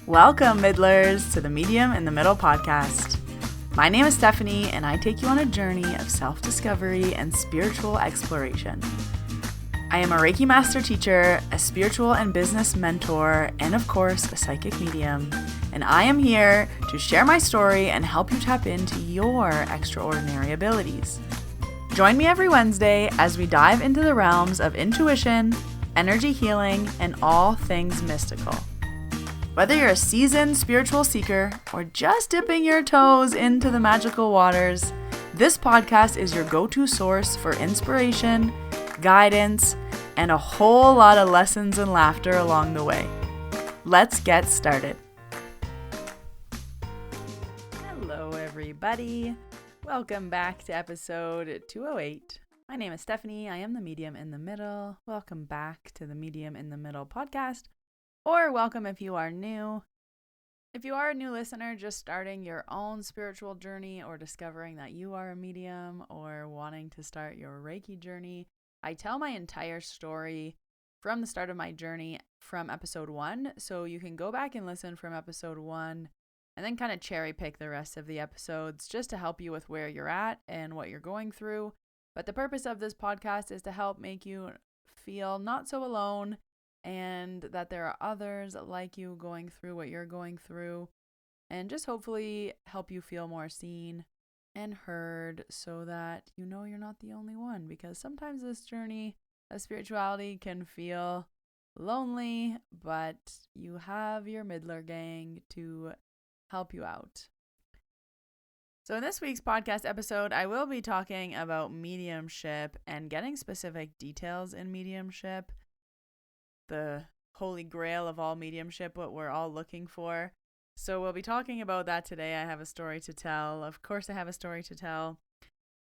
Welcome, Middlers, to the Medium in the Middle podcast. My name is Stephanie, and I take you on a journey of self-discovery and spiritual exploration. I am a Reiki master teacher, a spiritual and business mentor, and of course, a psychic medium. And I am here to share my story and help you tap into your extraordinary abilities. Join me every Wednesday as we dive into the realms of intuition, energy healing, and all things mystical. Whether you're a seasoned spiritual seeker or just dipping your toes into the magical waters, this podcast is your go-to source for inspiration, guidance, and a whole lot of lessons and laughter along the way. Let's get started. Hello, everybody. Welcome back to episode 208. My name is Stephanie. I am the Medium in the Middle. Welcome back to the Medium in the Middle podcast. Or welcome if you are new. If you are a new listener just starting your own spiritual journey or discovering that you are a medium or wanting to start your Reiki journey, I tell my entire story from the start of my journey from episode 1. So you can go back and listen from episode 1 and then kind of cherry pick the rest of the episodes just to help you with where you're at and what you're going through. But the purpose of this podcast is to help make you feel not so alone, and that there are others like you going through what you're going through, and just hopefully help you feel more seen and heard so that you know you're not the only one, because sometimes this journey of spirituality can feel lonely, but you have your Midler gang to help you out. So in this week's podcast episode, I will be talking about mediumship and getting specific details in mediumship, the holy grail of all mediumship, what we're all looking for. So we'll be talking about that today. I have a story to tell. Of course, I have a story to tell.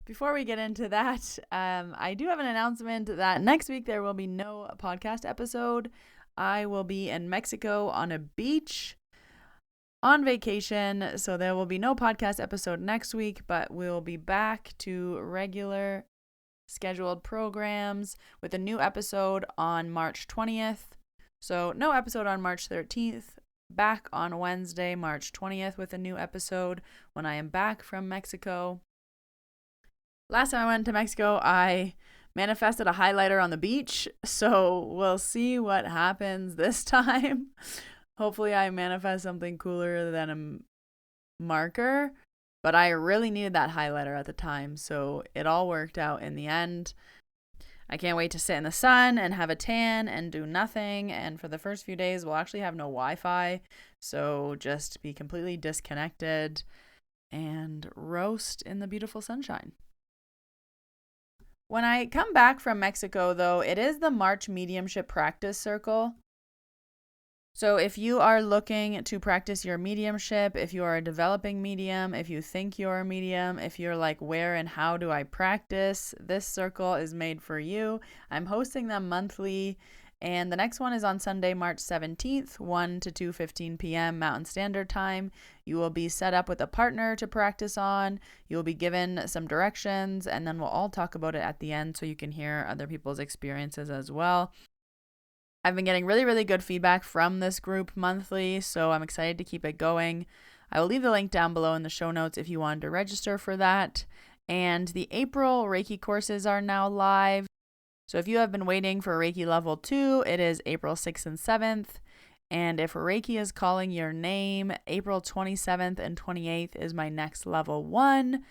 Before we get into that, I do have an announcement that next week there will be no podcast episode. I will be in Mexico on a beach on vacation, so there will be no podcast episode next week, but we'll be back to regular scheduled programs with a new episode on March 20th. So no episode on March 13th, back on Wednesday, March 20th with a new episode when I am back from Mexico. Last time I went to Mexico, I manifested a highlighter on the beach, so we'll see what happens this time. Hopefully I manifest something cooler than a marker. But I really needed that highlighter at the time, so it all worked out in the end. I can't wait to sit in the sun and have a tan and do nothing. And for the first few days, we'll actually have no Wi-Fi. So just be completely disconnected and roast in the beautiful sunshine. When I come back from Mexico, though, it is the March Mediumship Practice Circle. So if you are looking to practice your mediumship, if you are a developing medium, if you think you're a medium, if you're like, where and how do I practice, this circle is made for you. I'm hosting them monthly, and the next one is on Sunday, March 17th, 1 to 2:15 p.m. Mountain Standard Time. You will be set up with a partner to practice on. You will be given some directions, and then we'll all talk about it at the end so you can hear other people's experiences as well. I've been getting really, really good feedback from this group monthly, so I'm excited to keep it going. I will leave the link down below in the show notes if you wanted to register for that. And the April Reiki courses are now live. So if you have been waiting for Reiki Level 2, it is April 6th and 7th. And if Reiki is calling your name, April 27th and 28th is my next Level 1.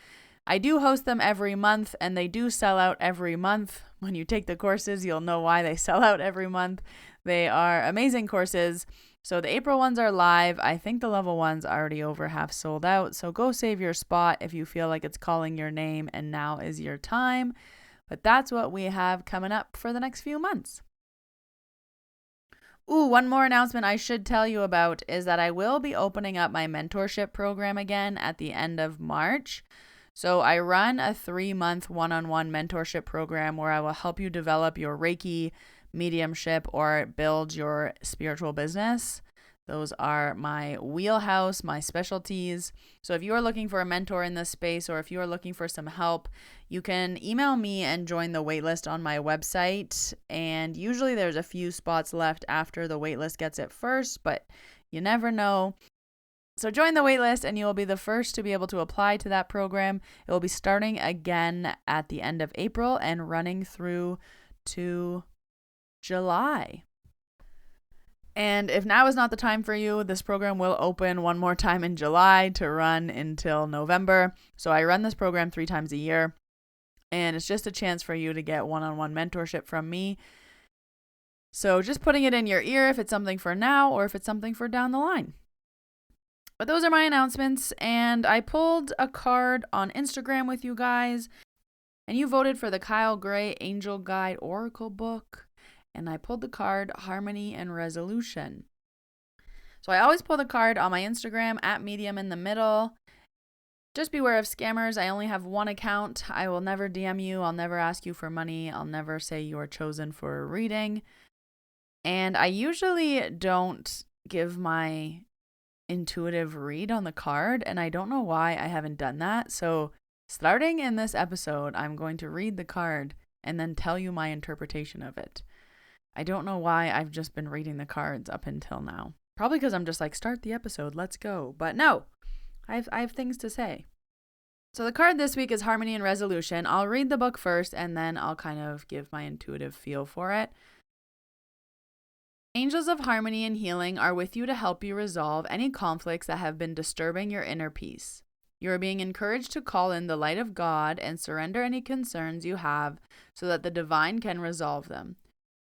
I do host them every month, and they do sell out every month. When you take the courses, you'll know why they sell out every month. They are amazing courses. So the April ones are live. I think the level ones already over half sold out. So go save your spot if you feel like it's calling your name and now is your time. But that's what we have coming up for the next few months. Ooh, one more announcement I should tell you about is that I will be opening up my mentorship program again at the end of March. So I run a 3-month one-on-one mentorship program where I will help you develop your Reiki, mediumship, or build your spiritual business. Those are my wheelhouse, my specialties. So if you are looking for a mentor in this space, or if you are looking for some help, you can email me and join the waitlist on my website. And usually there's a few spots left after the waitlist gets it first, but You never know. So join the waitlist and you will be the first to be able to apply to that program. It will be starting again at the end of April and running through to July. And if now is not the time for you, this program will open one more time in July to run until November. So I run this program 3 times a year, and it's just a chance for you to get one-on-one mentorship from me. So just putting it in your ear if it's something for now or if it's something for down the line. But those are my announcements, and I pulled a card on Instagram with you guys, and you voted for the Kyle Gray Angel Guide Oracle book. And I pulled the card Harmony and Resolution. So I always pull the card on my Instagram at Medium in the Middle. Just beware of scammers. I only have one account. I will never DM you. I'll never ask you for money. I'll never say you are chosen for a reading. And I usually don't give my intuitive read on the card, and I don't know why I haven't done that. So starting in this episode, I'm going to read the card and then tell you my interpretation of it. I don't know why I've just been reading the cards up until now. Probably because I'm just like, start the episode, let's go. But no, I have things to say. So the card this week is Harmony and Resolution. I'll read the book first and then I'll kind of give my intuitive feel for it. Angels of harmony and healing are with you to help you resolve any conflicts that have been disturbing your inner peace. You are being encouraged to call in the light of God and surrender any concerns you have so that the divine can resolve them.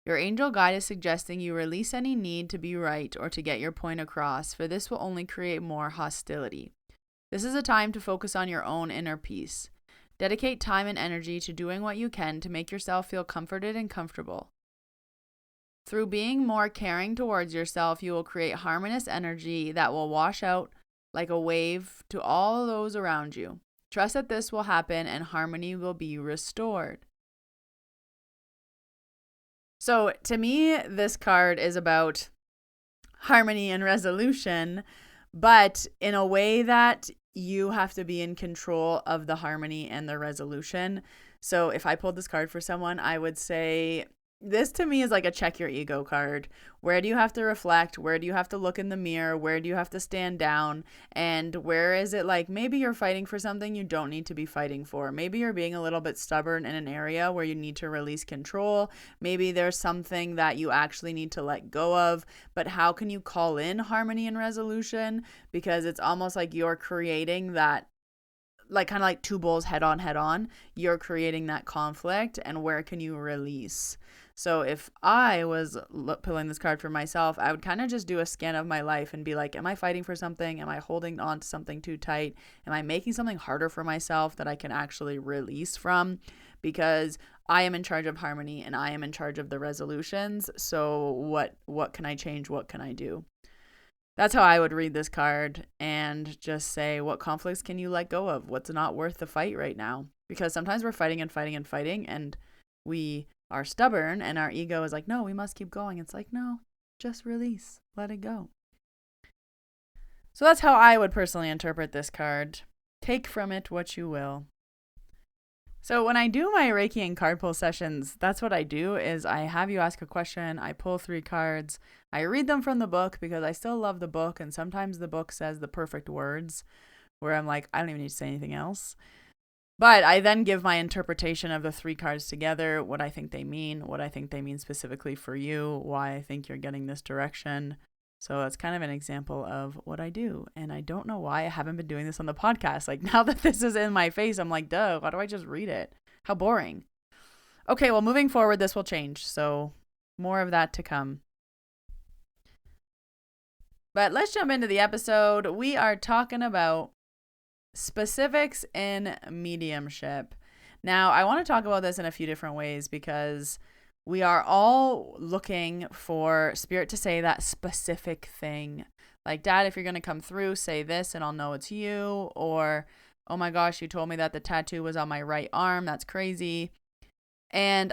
Your angel guide is suggesting you release any need to be right or to get your point across, for this will only create more hostility. This is a time to focus on your own inner peace. Dedicate time and energy to doing what you can to make yourself feel comforted and comfortable. Through being more caring towards yourself, you will create harmonious energy that will wash out like a wave to all those around you. Trust that this will happen and harmony will be restored. So to me, this card is about harmony and resolution, but in a way that you have to be in control of the harmony and the resolution. So if I pulled this card for someone, I would say this to me is like a check your ego card. Where do you have to reflect? Where do you have to look in the mirror? Where do you have to stand down? And where is it like maybe you're fighting for something you don't need to be fighting for? Maybe you're being a little bit stubborn in an area where you need to release control. Maybe there's something that you actually need to let go of. But how can you call in harmony and resolution? Because it's almost like you're creating that, like kind of like two bulls head on. You're creating that conflict, and where can you release? So if I was pulling this card for myself, I would kind of just do a scan of my life and be like, am I fighting for something? Am I holding on to something too tight? Am I making something harder for myself that I can actually release from? Because I am in charge of harmony and I am in charge of the resolutions. So what can I change? What can I do? That's how I would read this card and just say, what conflicts can you let go of? What's not worth the fight right now? Because sometimes we're fighting and we are stubborn and our ego is like, no, we must keep going. It's like, no, just release, let it go. So that's how I would personally interpret this card. Take from it what you will. So when I do my Reiki and card pull sessions, that's what I do is I have you ask a question, I pull 3 cards, I read them from the book because I still love the book, and sometimes the book says the perfect words where I'm like, I don't even need to say anything else. But I then give my interpretation of the 3 cards together, what I think they mean, what I think they mean specifically for you, why I think you're getting this direction. So it's kind of an example of what I do. And I don't know why I haven't been doing this on the podcast. Like now that this is in my face, I'm like, duh, why do I just read it? How boring. Okay, well, moving forward, this will change. So more of that to come. But let's jump into the episode. We are talking about specifics in mediumship. Now, I want to talk about this in a few different ways because we are all looking for spirit to say that specific thing. Like, Dad, if you're going to come through, say this and I'll know it's you. Or, oh my gosh, you told me that the tattoo was on my right arm. That's crazy. And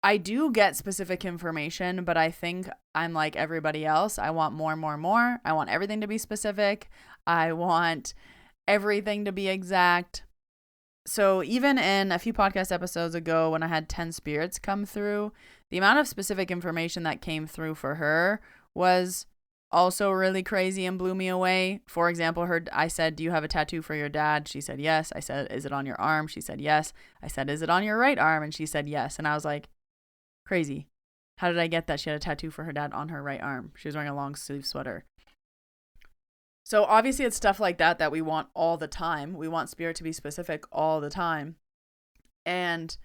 I do get specific information, but I think I'm like everybody else. I want more. I want everything to be specific. I want everything to be exact. So even in a few podcast episodes ago when I had 10 spirits come through, the amount of specific information that came through for her was also really crazy and blew me away. For example, I said, "Do you have a tattoo for your dad?" She said, "Yes." I said, "Is it on your arm?" She said, "Yes." I said, "Is it on your right arm?" And she said, "Yes." And I was like, crazy. How did I get that she had a tattoo for her dad on her right arm? She was wearing a long sleeve sweater. So obviously it's stuff like that that we want all the time. We want spirit to be specific all the time. And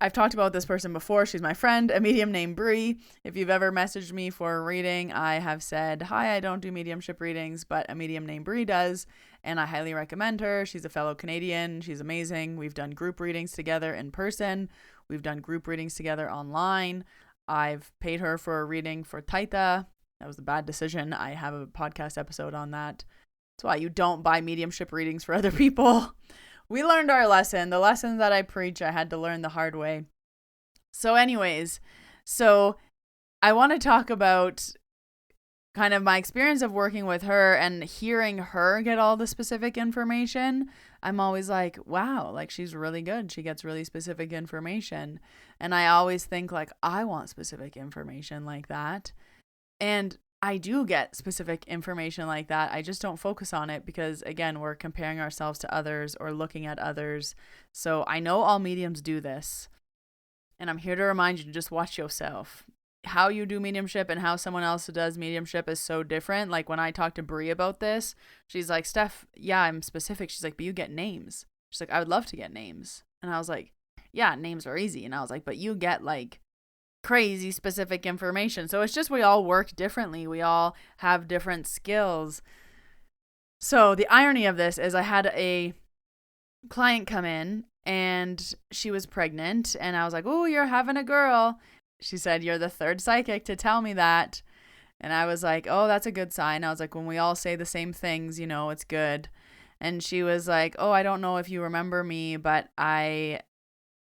I've talked about this person before. She's my friend, a medium named Bree. If you've ever messaged me for a reading, I have said, "Hi, I don't do mediumship readings, but a medium named Bree does, and I highly recommend her. She's a fellow Canadian. She's amazing. We've done group readings together in person. We've done group readings together online. I've paid her for a reading for Taita. That was a bad decision. I have a podcast episode on that. That's why you don't buy mediumship readings for other people." We learned our lesson. The lessons that I preach, I had to learn the hard way. So anyways, I want to talk about kind of my experience of working with her and hearing her get all the specific information. I'm always like, wow, like she's really good. She gets really specific information. And I always think like, I want specific information like that. And I do get specific information like that. I just don't focus on it because, again, we're comparing ourselves to others or looking at others. So I know all mediums do this. And I'm here to remind you to just watch yourself. How you do mediumship and how someone else does mediumship is so different. Like when I talked to Brie about this, she's like, "Steph, yeah, I'm specific." She's like, "But you get names." She's like, "I would love to get names." And I was like, "Yeah, names are easy." And I was like, "But you get like crazy specific information." So it's just we all work differently. We all have different skills. So the irony of this is I had a client come in and she was pregnant and I was like, "Oh, you're having a girl." She said, "You're the third psychic to tell me that." And I was like, "Oh, that's a good sign." I was like, when we all say the same things, it's good. And she was like, "Oh, I don't know if you remember me, but I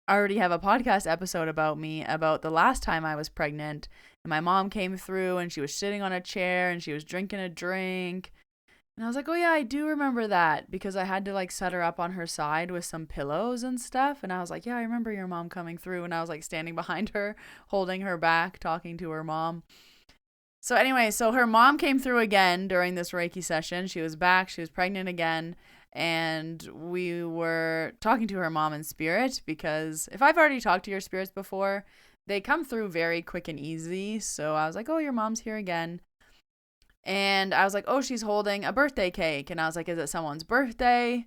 already have a podcast episode about me about the last time I was pregnant. And my mom came through and she was sitting on a chair and she was drinking a drink." And I was like, "Oh yeah, I do remember that," because I had to like set her up on her side with some pillows and stuff. And I was like, "Yeah, I remember your mom coming through." And I was like standing behind her, holding her back, talking to her mom. So anyway, so her mom came through again during this Reiki session. She was back. She was pregnant again. And we were talking to her mom in spirit because if I've already talked to your spirits before, they come through very quick and easy. So I was like, "Oh, your mom's here again." And I was like, "Oh, she's holding a birthday cake." And I was like, "Is it someone's birthday?"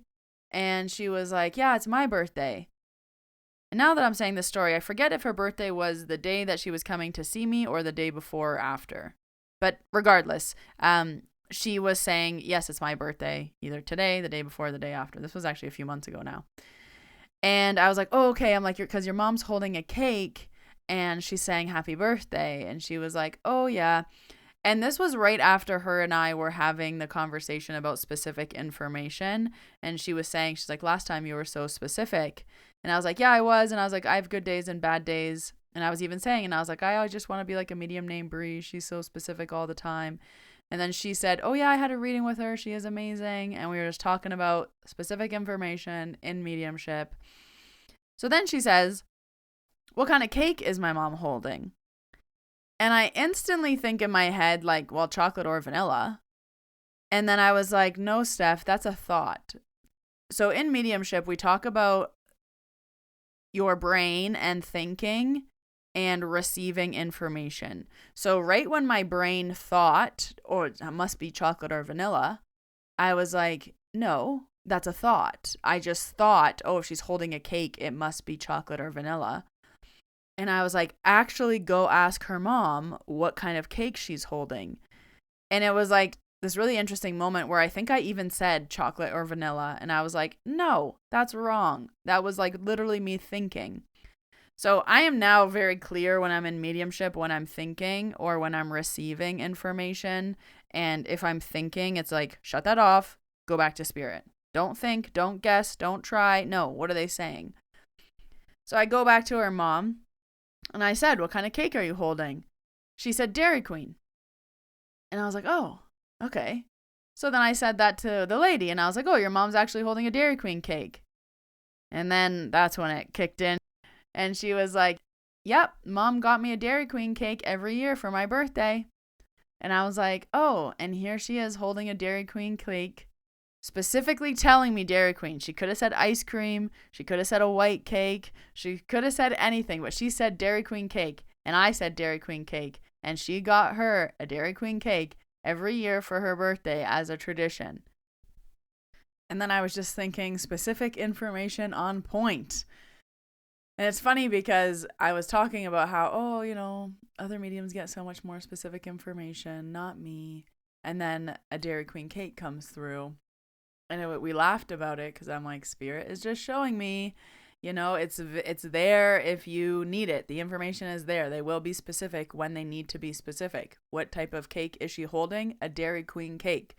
And she was like, "Yeah, it's my birthday." And now that I'm saying this story, I forget if her birthday was the day that she was coming to see me or the day before or after. But regardless, she was saying, "Yes, it's my birthday, either today, the day before, the day after." This was actually a few months ago now. And I was like, "Oh, okay." I'm like, "Because your mom's holding a cake and she's saying happy birthday." And she was like, "Oh, yeah." And this was right after her and I were having the conversation about specific information. And she was saying, she's like, "Last time you were so specific." And I was like, "Yeah, I was." And I was like, "I have good days and bad days." And I was even saying, and I was like, "I just want to be like a medium named Bree. She's so specific all the time." And then she said, "Oh yeah, I had a reading with her. She is amazing." And we were just talking about specific information in mediumship. So then she says, "What kind of cake is my mom holding?" And I instantly think in my head, like, well, chocolate or vanilla. And then I was like, "No, Steph, that's a thought." So in mediumship, we talk about your brain and thinking and receiving information. So right when my brain thought, "Oh, it must be chocolate or vanilla," I was like, "No, that's a thought. I just thought, oh, if she's holding a cake, it must be chocolate or vanilla." And I was like, "Actually go ask her mom what kind of cake she's holding." And it was like this really interesting moment where I think I even said chocolate or vanilla. And I was like, "No, that's wrong." That was like literally me thinking. So I am now very clear when I'm in mediumship, when I'm thinking or when I'm receiving information. And if I'm thinking, it's like, shut that off, go back to spirit. Don't think, don't guess, don't try. No, what are they saying? So I go back to her mom and I said, "What kind of cake are you holding?" She said, "Dairy Queen." And I was like, "Oh, okay." So then I said that to the lady and I was like, "Oh, your mom's actually holding a Dairy Queen cake." And then that's when it kicked in. And she was like, "Yep, Mom got me a Dairy Queen cake every year for my birthday." And I was like, oh, and here she is holding a Dairy Queen cake, specifically telling me Dairy Queen. She could have said ice cream. She could have said a white cake. She could have said anything, but she said Dairy Queen cake. And I said Dairy Queen cake. And she got her a Dairy Queen cake every year for her birthday as a tradition. And then I was just thinking, specific information on point. And it's funny because I was talking about how, other mediums get so much more specific information, not me. And then a Dairy Queen cake comes through. And we laughed about it because I'm like, Spirit is just showing me, it's there if you need it. The information is there. They will be specific when they need to be specific. What type of cake is she holding? A Dairy Queen cake.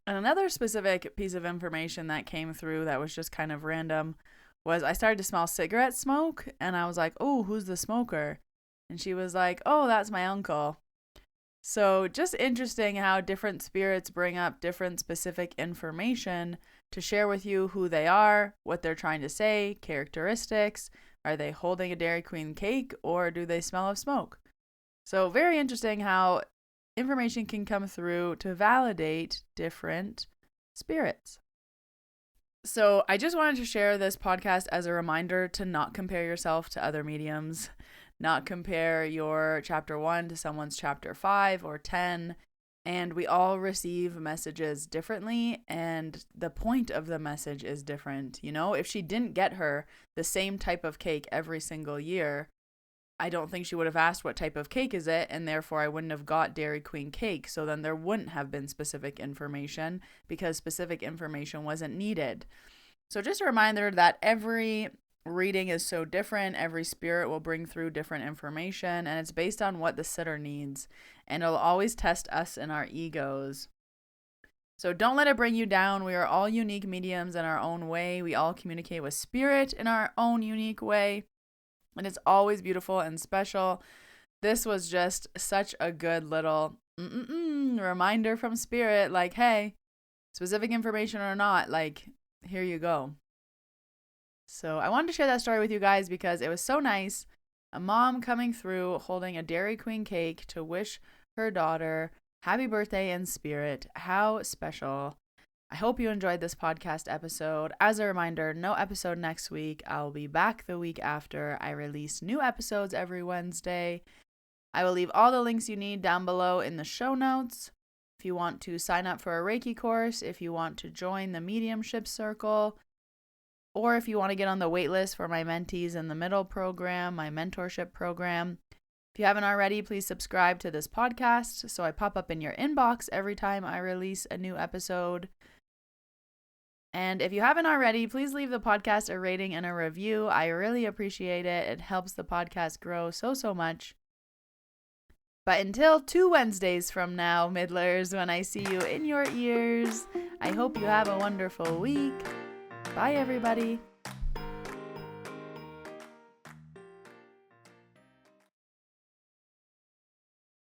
And another specific piece of information that came through that was just kind of random was I started to smell cigarette smoke, and I was like, oh, who's the smoker? And she was like, oh, that's my uncle. So just interesting how different spirits bring up different specific information to share with you who they are, what they're trying to say, characteristics. Are they holding a Dairy Queen cake, or do they smell of smoke? So very interesting how information can come through to validate different spirits. So I just wanted to share this podcast as a reminder to not compare yourself to other mediums, not compare your chapter 1 to someone's chapter 5 or 10. And we all receive messages differently, and the point of the message is different. If she didn't get her the same type of cake every single year, I don't think she would have asked what type of cake is it, and therefore I wouldn't have got Dairy Queen cake. So then there wouldn't have been specific information because specific information wasn't needed. So just a reminder that every reading is so different. Every spirit will bring through different information, and it's based on what the sitter needs. And it'll always test us in our egos. So don't let it bring you down. We are all unique mediums in our own way. We all communicate with spirit in our own unique way. And it's always beautiful and special. This was just such a good little reminder from spirit, like, hey, specific information or not, like, here you go. So I wanted to share that story with you guys because it was so nice. A mom coming through holding a Dairy Queen cake to wish her daughter happy birthday in spirit. How special. I hope you enjoyed this podcast episode. As a reminder, no episode next week. I'll be back the week after. I release new episodes every Wednesday. I will leave all the links you need down below in the show notes. If you want to sign up for a Reiki course, if you want to join the Mediumship Circle, or if you want to get on the wait list for my Mentees in the Middle program, my mentorship program. If you haven't already, please subscribe to this podcast so I pop up in your inbox every time I release a new episode. And if you haven't already, please leave the podcast a rating and a review. I really appreciate it. It helps the podcast grow so much. But until 2 Wednesdays from now, Middlers, when I see you in your ears, I hope you have a wonderful week. Bye, everybody.